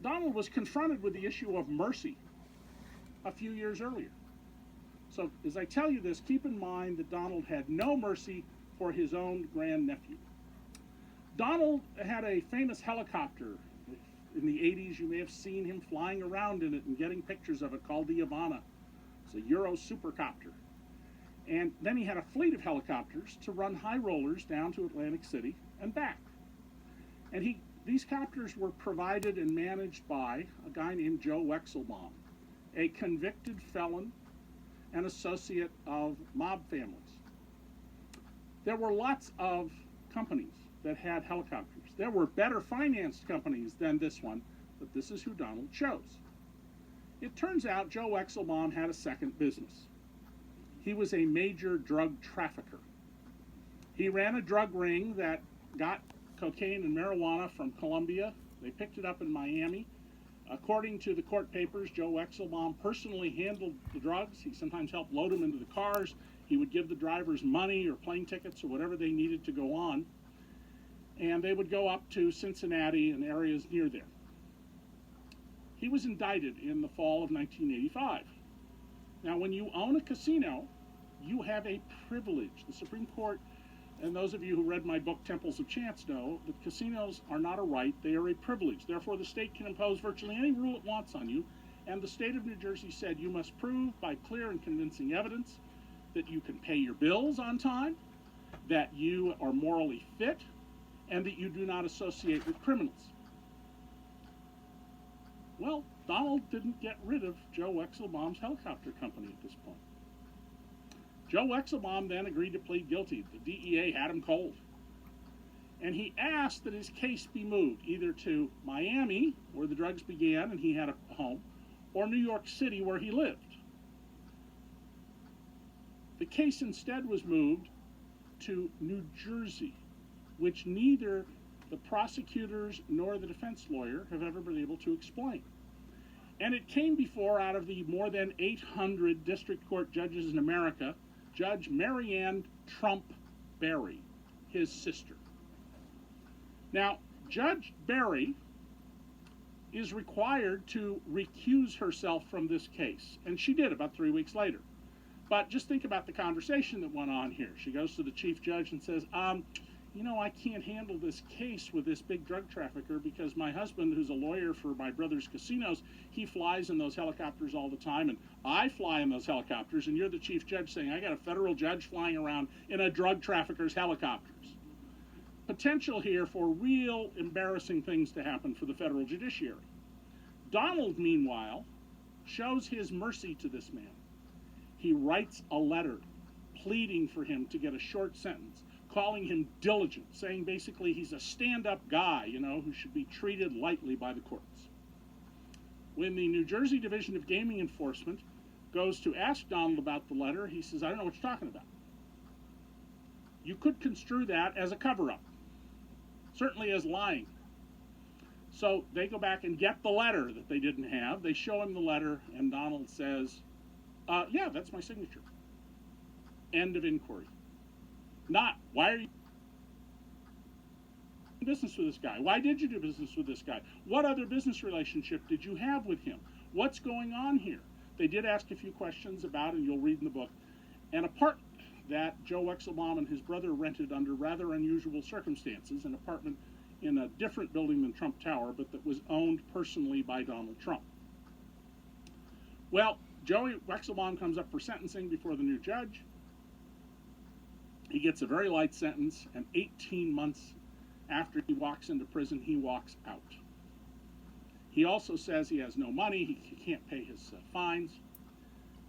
Donald was confronted with the issue of mercy a few years earlier. So as I tell you this, keep in mind that Donald had no mercy for his own grandnephew. Donald had a famous helicopter. In the 80s, you may have seen him flying around in it and getting pictures of it, called the Ivana. It's a Euro supercopter. And then he had a fleet of helicopters to run high rollers down to Atlantic City and back. And these copters were provided and managed by a guy named Joe Wexelbaum, a convicted felon and associate of mob families. There were lots of companies that had helicopters. There were better financed companies than this one, but this is who Donald chose. It turns out Joe Wexelbaum had a second business. He was a major drug trafficker. He ran a drug ring that got cocaine and marijuana from Colombia. They picked it up in Miami. According to the court papers, Joe Wexelbaum personally handled the drugs. He sometimes helped load them into the cars. He would give the drivers money or plane tickets or whatever they needed to go on. And they would go up to Cincinnati and areas near there. He was indicted in the fall of 1985. Now, when you own a casino, you have a privilege. The Supreme Court, and those of you who read my book, Temples of Chance, know that casinos are not a right, they are a privilege. Therefore, the state can impose virtually any rule it wants on you, and the state of New Jersey said you must prove by clear and convincing evidence that you can pay your bills on time, that you are morally fit, and that you do not associate with criminals. Well, Donald didn't get rid of Joe Wexelbaum's helicopter company at this point. Joe Wexelbaum then agreed to plead guilty. The DEA had him cold. And he asked that his case be moved either to Miami, where the drugs began and he had a home, or New York City, where he lived. The case instead was moved to New Jersey, which neither the prosecutors nor the defense lawyer have ever been able to explain. And it came before, out of the more than 800 district court judges in America, Judge Marianne Trump Berry, his sister. Now, Judge Berry is required to recuse herself from this case, and she did about 3 weeks later. But just think about the conversation that went on here. She goes to the chief judge and says, you know, I can't handle this case with this big drug trafficker because my husband, who's a lawyer for my brother's casinos, he flies in those helicopters all the time, and I fly in those helicopters, and you're the chief judge saying I got a federal judge flying around in a drug trafficker's helicopters. Potential here for real embarrassing things to happen for the federal judiciary. Donald, meanwhile, shows his mercy to this man. He writes a letter pleading for him to get a short sentence, calling him diligent, saying basically he's a stand-up guy, you know, who should be treated lightly by the courts. When the New Jersey Division of Gaming Enforcement goes to ask Donald about the letter, he says, I don't know what you're talking about. You could construe that as a cover-up, certainly as lying. So they go back and get the letter that they didn't have. They show him the letter, and Donald says, yeah, that's my signature. End of inquiry. Not, why are you doing business with this guy? Why did you do business with this guy? What other business relationship did you have with him? What's going on here? They did ask a few questions about, and you'll read in the book, an apartment that Joe Wexelbaum and his brother rented under rather unusual circumstances, an apartment in a different building than Trump Tower, but that was owned personally by Donald Trump. Well, Joey Wexelbaum comes up for sentencing before the new judge. He gets a very light sentence, and 18 months after he walks into prison, he walks out. He also says he has no money, he can't pay his fines.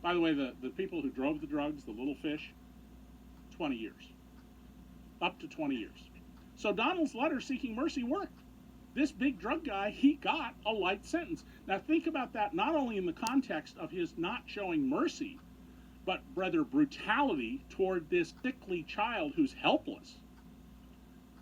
By the way, the people who drove the drugs, the little fish, 20 years. Up to 20 years. So Donald's letter seeking mercy worked. This big drug guy, he got a light sentence. Now think about that not only in the context of his not showing mercy, but rather brutality toward this sickly child who's helpless.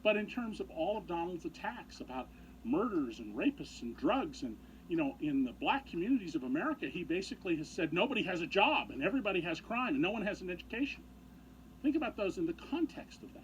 But in terms of all of Donald's attacks about murders and rapists and drugs, and you know, in the black communities of America, he basically has said nobody has a job and everybody has crime and no one has an education. Think about those in the context of that.